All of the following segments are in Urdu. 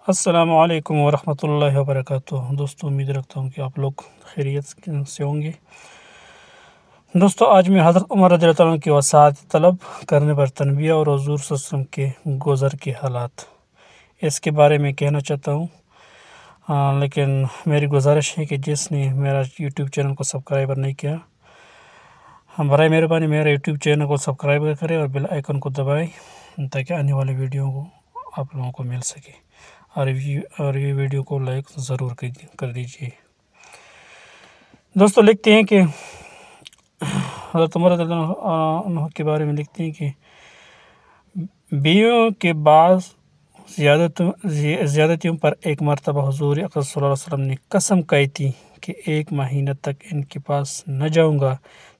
السلام علیکم ورحمۃ اللہ وبرکاتہ۔ دوستو امید رکھتا ہوں کہ آپ لوگ خیریت سے ہوں گے۔ دوستو آج میں حضرت عمر رضی اللہ عنہ کی وصیت طلب کرنے پر تنبیہ اور حضور صلی اللہ علیہ وسلم کے گزر کے حالات اس کے بارے میں کہنا چاہتا ہوں، لیکن میری گزارش ہے کہ جس نے میرا یوٹیوب چینل کو سبسکرائبر نہیں کیا، برائے مہربانی میرا یوٹیوب چینل کو سبسکرائب کریں اور بیل آئیکن کو دبائیں تاکہ آنے والے ویڈیو کو آپ لوگوں کو مل سکے، اور یہ ویڈیو کو لائک ضرور کر دیجیے۔ دوستو لکھتے ہیں کہ حضرت عمر رضی اللہ عنہ کے بارے میں لکھتے ہیں کہ بیویوں کے بعض زیادتیوں پر ایک مرتبہ حضور اکرم صلی اللہ علیہ وسلم نے قسم کھائی تھی کہ 1 مہینہ تک ان کے پاس نہ جاؤں گا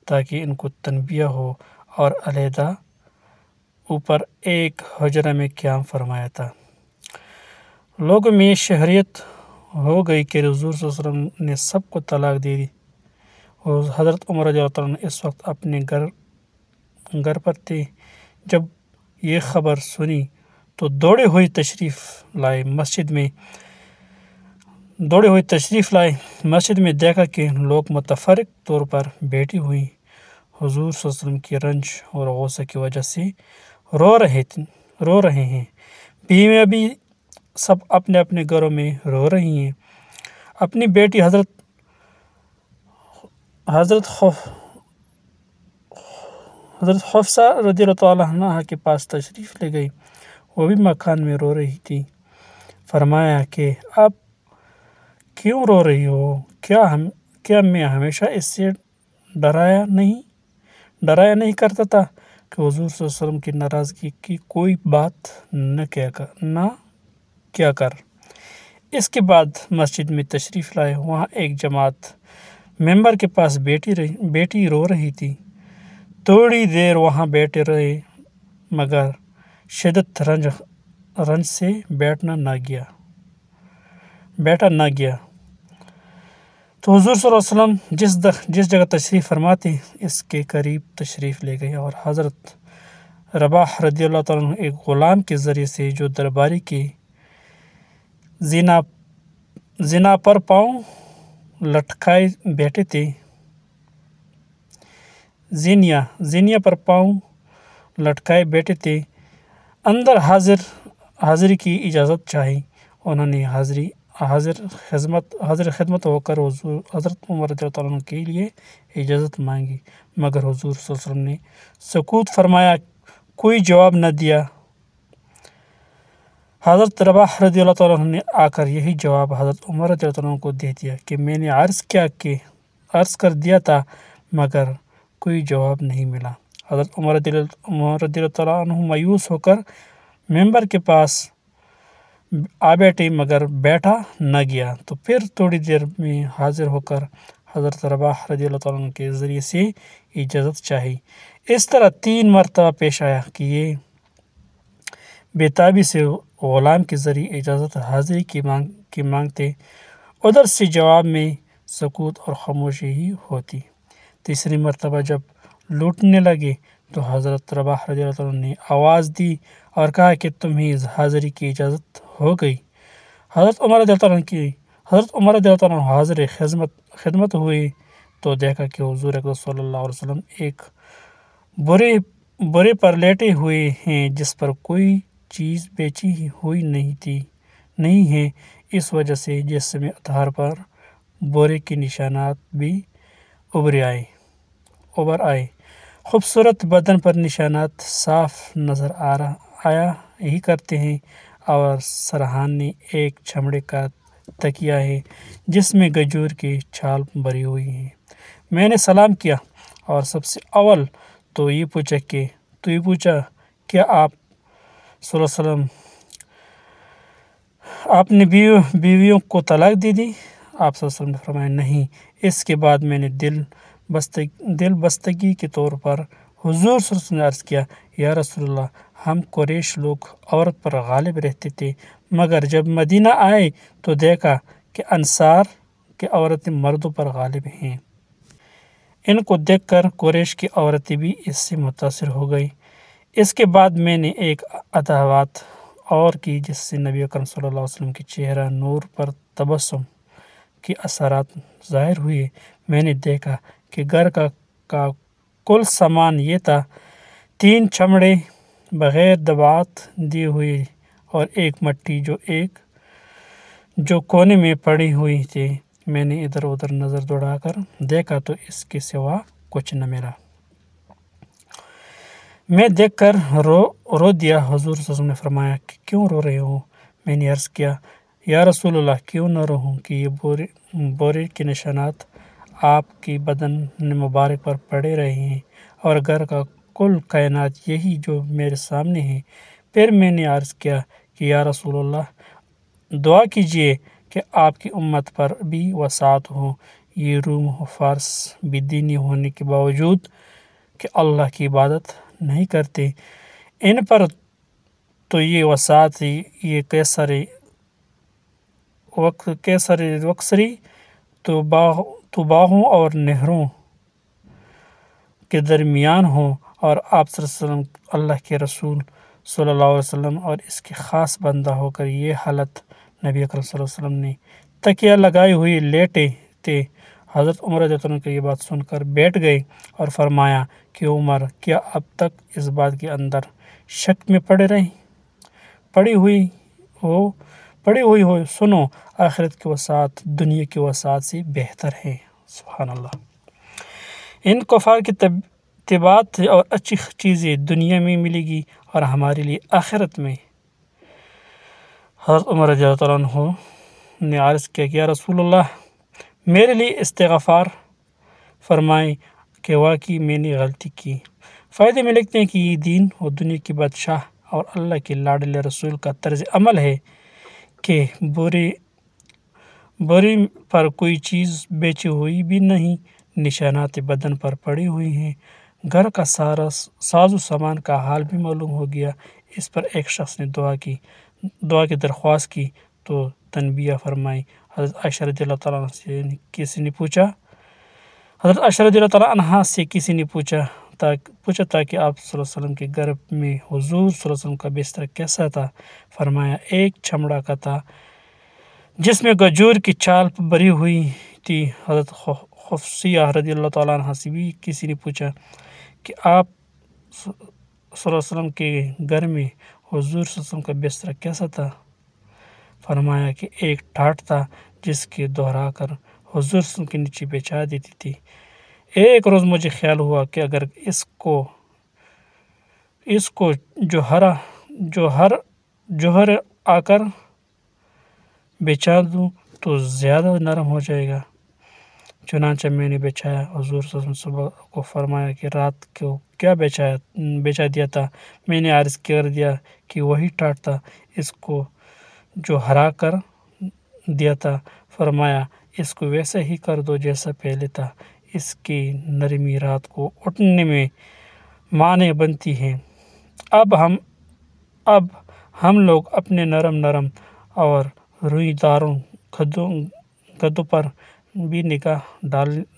تاکہ ان کو تنبیہ ہو، اور علیحدہ اوپر ایک حجرہ میں قیام فرمایا تھا۔ لوگوں میں یہ شہریت ہو گئی کہ حضور صلی اللہ علیہ وسلم نے سب کو طلاق دے دی۔ حضرت عمر رضی اللہ عنہ اس وقت اپنے گھر پر تھے۔ جب یہ خبر سنی تو دوڑے ہوئے تشریف لائے مسجد میں دیکھا کہ لوگ متفرق طور پر بیٹھی ہوئی حضور صلی اللہ علیہ وسلم کی رنج اور غصہ کی وجہ سے رو رہے ہیں۔ بیویاں بھی سب اپنے اپنے گھروں میں رو رہی ہیں۔ اپنی بیٹی حضرت حفصہ رضی اللہ تعالیٰ عنہ کے پاس تشریف لے گئی۔ وہ بھی مکان میں رو رہی تھی۔ فرمایا کہ اب کیوں رو رہی ہو؟ کیا میں ہمیشہ اس سے ڈرایا نہیں کرتا تھا کہ حضور صلی اللہ علیہ وسلم کی ناراضگی کی کوئی بات نہ کیا کر۔ اس کے بعد مسجد میں تشریف لائے۔ وہاں ایک جماعت ممبر کے پاس بیٹی رو رہی تھی۔ تھوڑی دیر وہاں بیٹھے رہے مگر شدت رنج سے بیٹھا نہ گیا۔ تو حضور صلی اللہ علیہ وسلم جس جگہ تشریف فرماتے اس کے قریب تشریف لے گئے، اور حضرت رباح رضی اللہ تعالیٰ عنہ ایک غلام کے ذریعے سے جو درباری کے زنا پر پاؤں لٹکائے بیٹھے تھے، زینیا پر پاؤں لٹکائے بیٹھے تھے، اندر حاضری کی اجازت چاہی۔ انہوں نے حاضر خدمت ہو کر حضرت عمر رضی اللہ عنہ کے لیے اجازت مانگی، مگر حضور صلی اللہ علیہ وسلم نے سکوت فرمایا، کوئی جواب نہ دیا۔ حضرت رباح رضی اللہ عنہ نے آ کر یہی جواب حضرت عمر رضی اللہ عنہ کو دے دیا کہ میں نے عرض کر دیا تھا مگر کوئی جواب نہیں ملا۔ حضرت عمر رضی اللہ عنہ مایوس ہو کر ممبر کے پاس آ بیٹھے مگر بیٹھا نہ گیا، تو پھر تھوڑی دیر میں حاضر ہو کر حضرت رباح رضی اللہ عنہ کے ذریعے سے اجازت چاہی۔ اس طرح 3 مرتبہ پیش آیا کہ یہ بے تابی سے غلام کے ذریعے اجازت حاضری کی مانگتے، ادھر سے جواب میں سکوت اور خاموشی ہی ہوتی۔ تیسری مرتبہ جب لوٹنے لگے تو حضرت رباح رضی اللہ عنہ نے آواز دی اور کہا کہ تمہیں حاضری کی اجازت ہو گئی۔ حضرت عمر رضی اللہ عنہ حاضر خدمت ہوئے تو دیکھا کہ حضور اکرم صلی اللہ علیہ وسلم ایک بورے پر لیٹے ہوئے ہیں جس پر کوئی چیز بیچی ہوئی نہیں ہے، اس وجہ سے جسم اطہار پر بورے کے نشانات بھی ابھر آئے۔ خوبصورت بدن پر نشانات صاف نظر آیا ہی کرتے ہیں، اور سرہانے ایک چمڑے کا تکیہ ہے جس میں کھجور کی چھال بھری ہوئی ہے۔ میں نے سلام کیا اور سب سے اول تو یہ پوچھا کیا آپ صلی اللہ علیہ وسلم آپ نے بیویوں کو طلاق دے دی؟ آپ صلی اللہ علیہ وسلم نے فرمایا نہیں۔ اس کے بعد میں نے دل بستگی کے طور پر حضور صلی اللہ علیہ وسلم نے عرض کیا، یا رسول اللہ، ہم قریش لوگ عورت پر غالب رہتے تھے، مگر جب مدینہ آئے تو دیکھا کہ انصار کی عورتیں مردوں پر غالب ہیں۔ ان کو دیکھ کر قریش کی عورتیں بھی اس سے متاثر ہو گئی۔ اس کے بعد میں نے ایک اور کی جس سے نبی اکرم صلی اللہ علیہ وسلم کے چہرہ نور پر تبسم کی اثرات ظاہر ہوئے۔ میں نے دیکھا کہ گھر کا کل سامان یہ تھا: 3 چمڑے بغیر دباعت دیے ہوئے اور ایک مٹی جو کونے میں پڑی ہوئی تھی۔ میں نے ادھر ادھر نظر دوڑا کر دیکھا تو اس کے سوا کچھ نہ ملا۔ میں دیکھ کر رو دیا۔ حضور صلی اللہ علیہ وسلم نے فرمایا کہ کیوں رو رہے ہو؟ میں نے عرض کیا یا رسول اللہ کیوں نہ رووں کہ یہ بورے کے نشانات آپ کی بدن مبارک پر پڑے رہے ہیں اور گھر کا کل کائنات یہی جو میرے سامنے ہے۔ پھر میں نے عرض کیا کہ یا رسول اللہ دعا کیجیے کہ آپ کی امت پر بھی وسعت ہو۔ یہ روم و فارس بھی دینی ہونے کے باوجود کہ اللہ کی عبادت نہیں کرتے، ان پر تو یہ وسعت یہ وکسری تو باغوں اور نہروں کے درمیان ہو، اور آپ صلی اللہ علیہ وسلم اللہ کے رسول صلی اللہ علیہ وسلم اور اس کے خاص بندہ ہو کر یہ حالت نبی اکرم صلی اللہ علیہ وسلم نے تکیہ لگائے ہوئے لیٹے تھے۔ حضرت عمر رضی اللہ عنہ کی یہ بات سن کر بیٹھ گئے اور فرمایا کہ عمر کیا اب تک اس بات کے اندر شک میں پڑی ہوئی ہو؟ سنو، آخرت کی وسعت دنیا کی وسعت سے بہتر ہے۔ سبحان اللہ۔ ان کفار کی طباعت اور اچھی چیزیں دنیا میں ملے گی اور ہمارے لیے آخرت میں۔ حضرت عمر رضی اللہ عنہ نے عرض کیا کہ یا رسول اللہ میرے لیے استغفار فرمائیں کہ واقعی میں نے غلطی کی۔ فائدے میں لکھتے ہیں کہ یہ دین اور دنیا کی بادشاہ اور اللہ کے لاڈلے رسول کا طرز عمل ہے کہ بورے پر کوئی چیز بیچی ہوئی بھی نہیں، نشانات بدن پر پڑی ہوئی ہیں، گھر کا سارا ساز و سامان کا حال بھی معلوم ہو گیا۔ اس پر ایک شخص نے دعا کی درخواست کی تو تنبیہ فرمائی۔ حضرت عائشہ رضی اللہ تعالیٰ عنہ سے کسی نے پوچھا تھا کہ آپ صلی اللہ علیہ وسلم کے گھر میں حضور صلی اللہ علیہ وسلم کا بستر کیسا تھا؟ فرمایا ایک چمڑا کا تھا جس میں کھجور کی چھال بھری ہوئی تھی۔ حضرت خفیہ رضی اللہ تعالیٰ عنہ سے بھی کسی نے پوچھا کہ آپ صلی اللہ علیہ وسلم کے گھر میں حضور صلی اللہ علیہ وسلم کا بستر کیسا تھا؟ فرمایا کہ ایک ٹاٹ تھا جس کے دہرا کر حضور صلی اللہ علیہ وسلم کے نیچے بچھا دیتی تھی۔ ایک روز مجھے خیال ہوا کہ اگر اس کو جوہر آ کر بچھا دوں تو زیادہ نرم ہو جائے گا۔ چنانچہ میں نے بچھایا۔ حضور صلی اللہ علیہ وسلم صبح کو فرمایا کہ رات کو کیا بچھا دیا تھا؟ میں نے عرض کر دیا کہ وہی ٹاٹ تھا، اس کو جو ہرا کر دیا تھا۔ فرمایا اس کو ویسا ہی کر دو جیسا پہلے تھا، اس کی نرمی رات کو اٹھنے میں مانع بنتی ہے۔ اب ہم لوگ اپنے نرم اور روئی داروں گدوں پر بھی نگاہ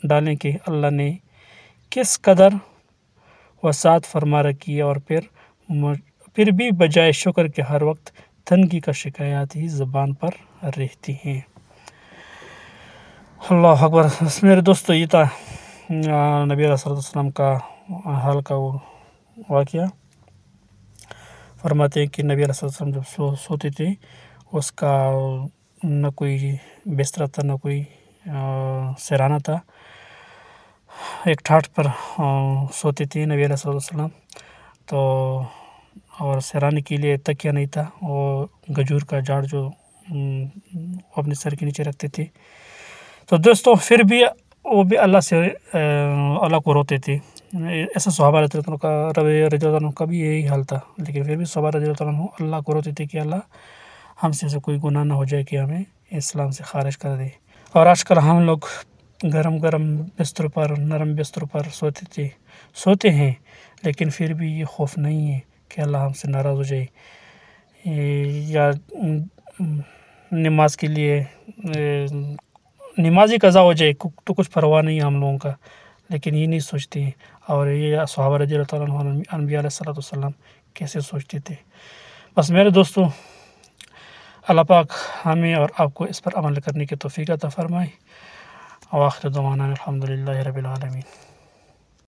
ڈالیں کہ اللہ نے کس قدر وسعت فرما رکھی ہے، اور پھر بھی بجائے شکر کے ہر وقت تنگی کا شکایات ہی زبان پر رہتی ہیں۔ اللہ اکبر۔ میرے دوستو، یہ تھا نبی علیہ الصلوۃ والسلام کا حال کا وہ واقعہ۔ فرماتے ہیں کہ نبی علیہ الصلوۃ والسلام جب سوتے تھے اس کا نہ کوئی بستر تھا نہ کوئی سرانہ تھا، ایک ٹھاٹ پر سوتے تھے نبی علیہ الصلوۃ والسلام، تو اور سرانے کے لیے تکیہ نہیں تھا، وہ کھجور کا جھاڑ جو اپنے سر کے نیچے رکھتے تھے۔ تو دوستو پھر بھی وہ بھی اللہ کو روتے تھے۔ ایسا صحابہ رضی اللہ عنہ کا بھی یہی حال تھا، لیکن پھر بھی صحابہ رضی اللہ عنہ اللہ کو روتے تھے کہ اللہ ہم سے کوئی گناہ نہ ہو جائے کہ ہمیں اسلام سے خارج کر دے۔ اور آج کل ہم لوگ گرم بستروں پر، نرم بستروں پر سوتے ہیں، لیکن پھر بھی یہ خوف نہیں ہے کہ اللہ ہم سے ناراض ہو جائے، یا نماز کے لیے نمازی قضا ہو جائے تو کچھ پرواہ نہیں ہے ہم لوگوں کا، لیکن یہ نہیں سوچتے ہیں۔ اور یہ صحابہ رضی اللہ عنہ انبیاء علیہ الصلوۃ والسلام کیسے سوچتے تھے۔ بس میرے دوستوں، اللہ پاک ہمیں اور آپ کو اس پر عمل کرنے کی توفیق عطا فرمائے۔ وآخر دعوانا الحمد للہ رب العالمین۔